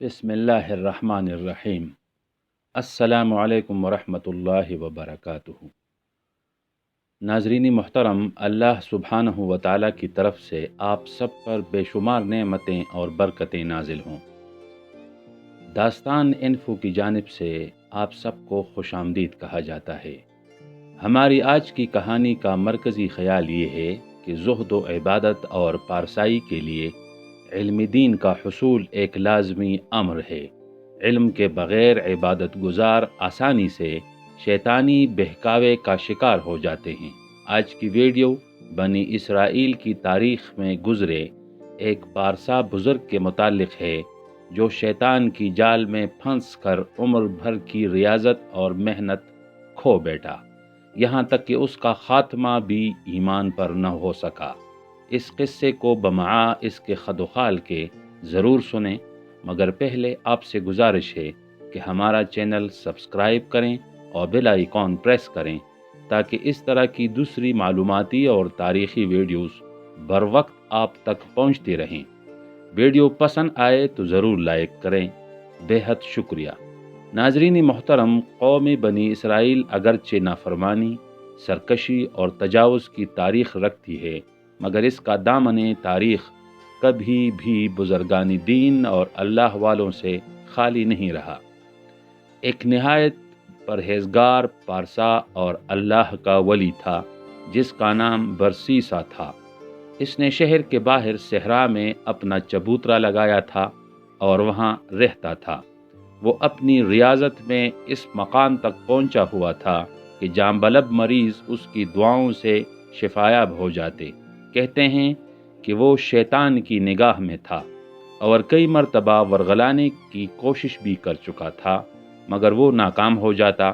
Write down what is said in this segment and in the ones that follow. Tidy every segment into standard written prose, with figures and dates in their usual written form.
بسم اللہ الرحمن الرحیم۔ السلام علیکم ورحمۃ اللہ وبرکاتہ۔ ناظرین محترم، اللہ سبحانہ و تعالیٰ کی طرف سے آپ سب پر بے شمار نعمتیں اور برکتیں نازل ہوں۔ داستان انفو کی جانب سے آپ سب کو خوش آمدید کہا جاتا ہے۔ ہماری آج کی کہانی کا مرکزی خیال یہ ہے کہ زہد و عبادت اور پارسائی کے لیے علم دین کا حصول ایک لازمی امر ہے۔ علم کے بغیر عبادت گزار آسانی سے شیطانی بہکاوے کا شکار ہو جاتے ہیں۔ آج کی ویڈیو بنی اسرائیل کی تاریخ میں گزرے ایک پارسا بزرگ کے متعلق ہے جو شیطان کی جال میں پھنس کر عمر بھر کی ریاضت اور محنت کھو بیٹھا، یہاں تک کہ اس کا خاتمہ بھی ایمان پر نہ ہو سکا۔ اس قصے کو بمعا اس کے خد و خال کے ضرور سنیں، مگر پہلے آپ سے گزارش ہے کہ ہمارا چینل سبسکرائب کریں اور بیل آئیکن پریس کریں تاکہ اس طرح کی دوسری معلوماتی اور تاریخی ویڈیوز بر وقت آپ تک پہنچتی رہیں۔ ویڈیو پسند آئے تو ضرور لائک کریں، بے حد شکریہ۔ ناظرین محترم، قوم بنی اسرائیل اگرچہ نافرمانی، سرکشی اور تجاوز کی تاریخ رکھتی ہے، مگر اس کا دامن تاریخ کبھی بھی بزرگان دین اور اللہ والوں سے خالی نہیں رہا۔ ایک نہایت پرہیزگار پارسا اور اللہ کا ولی تھا جس کا نام برسیسا تھا۔ اس نے شہر کے باہر صحرا میں اپنا چبوترا لگایا تھا اور وہاں رہتا تھا۔ وہ اپنی ریاضت میں اس مقام تک پہنچا ہوا تھا کہ جانبلب مریض اس کی دعاؤں سے شفایاب ہو جاتے۔ کہتے ہیں کہ وہ شیطان کی نگاہ میں تھا اور کئی مرتبہ ورغلانے کی کوشش بھی کر چکا تھا، مگر وہ ناکام ہو جاتا۔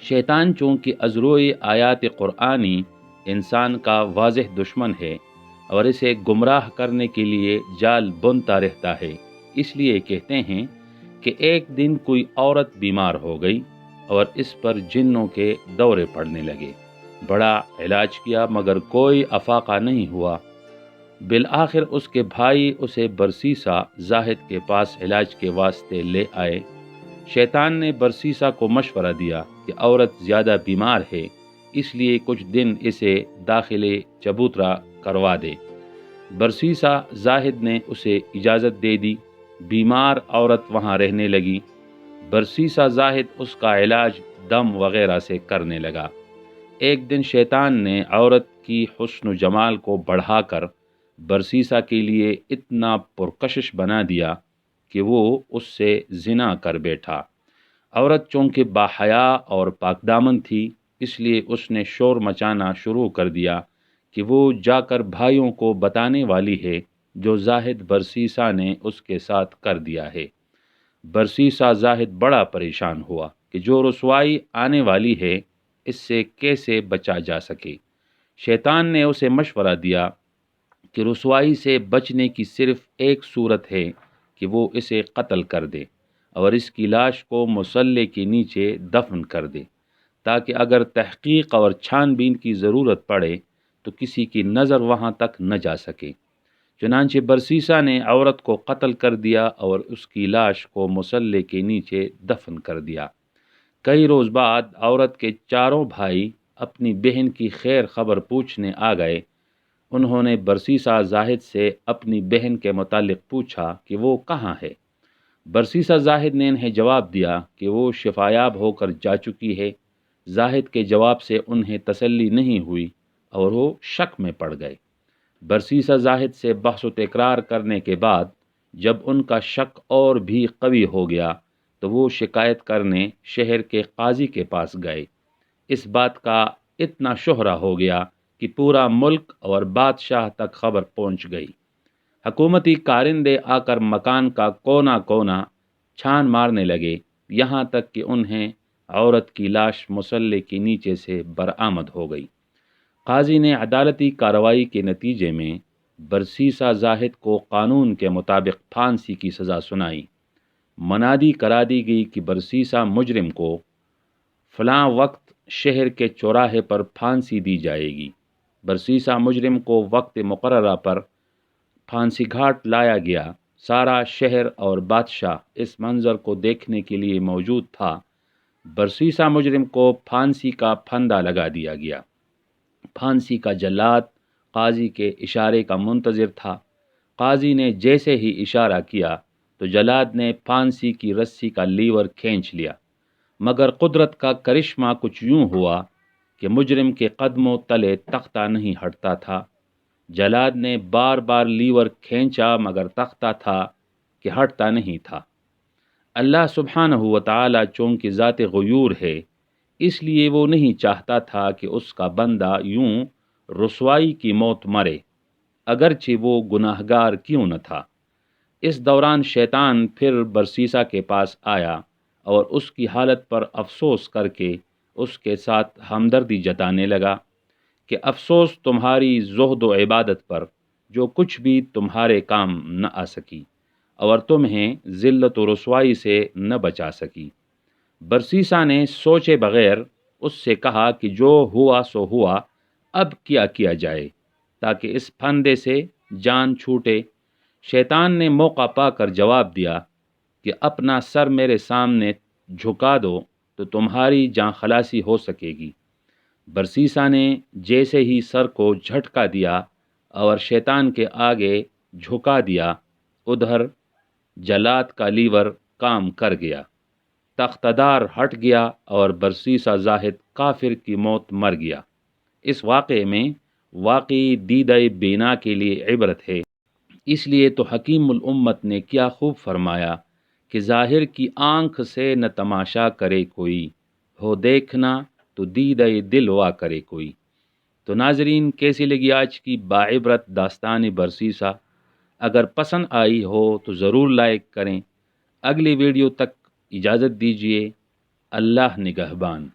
شیطان چونکہ ازروئی آیات قرآنی انسان کا واضح دشمن ہے اور اسے گمراہ کرنے کے لیے جال بنتا رہتا ہے، اس لیے کہتے ہیں کہ ایک دن کوئی عورت بیمار ہو گئی اور اس پر جنوں کے دورے پڑنے لگے۔ بڑا علاج کیا مگر کوئی افاقہ نہیں ہوا۔ بالآخر اس کے بھائی اسے برسیسا زاہد کے پاس علاج کے واسطے لے آئے۔ شیطان نے برسیسا کو مشورہ دیا کہ عورت زیادہ بیمار ہے، اس لیے کچھ دن اسے داخل چبوترا کروا دے۔ برسیسا زاہد نے اسے اجازت دے دی۔ بیمار عورت وہاں رہنے لگی۔ برسیسا زاہد اس کا علاج دم وغیرہ سے کرنے لگا۔ ایک دن شیطان نے عورت کی حسن و جمال کو بڑھا کر برسیسا کے لیے اتنا پرکشش بنا دیا کہ وہ اس سے زنا کر بیٹھا۔ عورت چونکہ باحیا اور پاک دامن تھی، اس لیے اس نے شور مچانا شروع کر دیا کہ وہ جا کر بھائیوں کو بتانے والی ہے جو زاہد برسیسا نے اس کے ساتھ کر دیا ہے۔ برسیسا زاہد بڑا پریشان ہوا کہ جو رسوائی آنے والی ہے اس سے کیسے بچا جا سکے۔ شیطان نے اسے مشورہ دیا کہ رسوائی سے بچنے کی صرف ایک صورت ہے کہ وہ اسے قتل کر دے اور اس کی لاش کو مصلے کے نیچے دفن کر دے، تاکہ اگر تحقیق اور چھان بین کی ضرورت پڑے تو کسی کی نظر وہاں تک نہ جا سکے۔ چنانچہ برسیسا نے عورت کو قتل کر دیا اور اس کی لاش کو مصلے کے نیچے دفن کر دیا۔ کئی روز بعد عورت کے چاروں بھائی اپنی بہن کی خیر خبر پوچھنے آ گئے۔ انہوں نے برسیسا زاہد سے اپنی بہن کے متعلق پوچھا کہ وہ کہاں ہے۔ برسیسا زاہد نے انہیں جواب دیا کہ وہ شفایاب ہو کر جا چکی ہے۔ زاہد کے جواب سے انہیں تسلی نہیں ہوئی اور وہ شک میں پڑ گئے۔ برسیسا زاہد سے بحث و تکرار کرنے کے بعد جب ان کا شک اور بھی قوی ہو گیا تو وہ شکایت کرنے شہر کے قاضی کے پاس گئے۔ اس بات کا اتنا شہرہ ہو گیا کہ پورا ملک اور بادشاہ تک خبر پہنچ گئی۔ حکومتی کارندے آ کر مکان کا کونا کونا چھان مارنے لگے، یہاں تک کہ انہیں عورت کی لاش مصلے کے نیچے سے برآمد ہو گئی۔ قاضی نے عدالتی کارروائی کے نتیجے میں برسیسا زاہد کو قانون کے مطابق پھانسی کی سزا سنائی۔ منادی کرا دی گئی کہ برسیسا مجرم کو فلاں وقت شہر کے چوراہے پر پھانسی دی جائے گی۔ برسیسا مجرم کو وقت مقررہ پر پھانسی گھاٹ لایا گیا۔ سارا شہر اور بادشاہ اس منظر کو دیکھنے کے لیے موجود تھا۔ برسیسا مجرم کو پھانسی کا پھندا لگا دیا گیا۔ پھانسی کا جلاد قاضی کے اشارے کا منتظر تھا۔ قاضی نے جیسے ہی اشارہ کیا تو جلاد نے پھانسی کی رسی کا لیور کھینچ لیا، مگر قدرت کا کرشمہ کچھ یوں ہوا کہ مجرم کے قدموں تلے تختہ نہیں ہٹتا تھا۔ جلاد نے بار بار لیور کھینچا مگر تختہ تھا کہ ہٹتا نہیں تھا۔ اللہ سبحانہ و تعالی چونکہ ذات غیور ہے، اس لیے وہ نہیں چاہتا تھا کہ اس کا بندہ یوں رسوائی کی موت مرے، اگرچہ وہ گناہگار کیوں نہ تھا۔ اس دوران شیطان پھر برسیسا کے پاس آیا اور اس کی حالت پر افسوس کر کے اس کے ساتھ ہمدردی جتانے لگا کہ افسوس تمہاری زہد و عبادت پر جو کچھ بھی تمہارے کام نہ آ سکی اور تمہیں ذلت و رسوائی سے نہ بچا سکی۔ برسیسا نے سوچے بغیر اس سے کہا کہ جو ہوا سو ہوا، اب کیا کیا جائے تاکہ اس پھندے سے جان چھوٹے۔ شیطان نے موقع پا کر جواب دیا کہ اپنا سر میرے سامنے جھکا دو تو تمہاری جان خلاصی ہو سکے گی۔ برسیسا نے جیسے ہی سر کو جھٹکا دیا اور شیطان کے آگے جھکا دیا، ادھر جلاد کا لیور کام کر گیا، تختہ دار ہٹ گیا اور برسیسا زاہد کافر کی موت مر گیا۔ اس واقعے میں واقعی دیدہ بینا کے لیے عبرت ہے۔ اس لیے تو حکیم الامت نے کیا خوب فرمایا کہ ظاہر کی آنکھ سے نہ تماشا کرے کوئی، ہو دیکھنا تو دیدہ دل وا کرے کوئی۔ تو ناظرین، کیسی لگی آج کی باعبرت داستان برسیسا؟ اگر پسند آئی ہو تو ضرور لائک کریں۔ اگلی ویڈیو تک اجازت دیجیے۔ اللہ نگہبان۔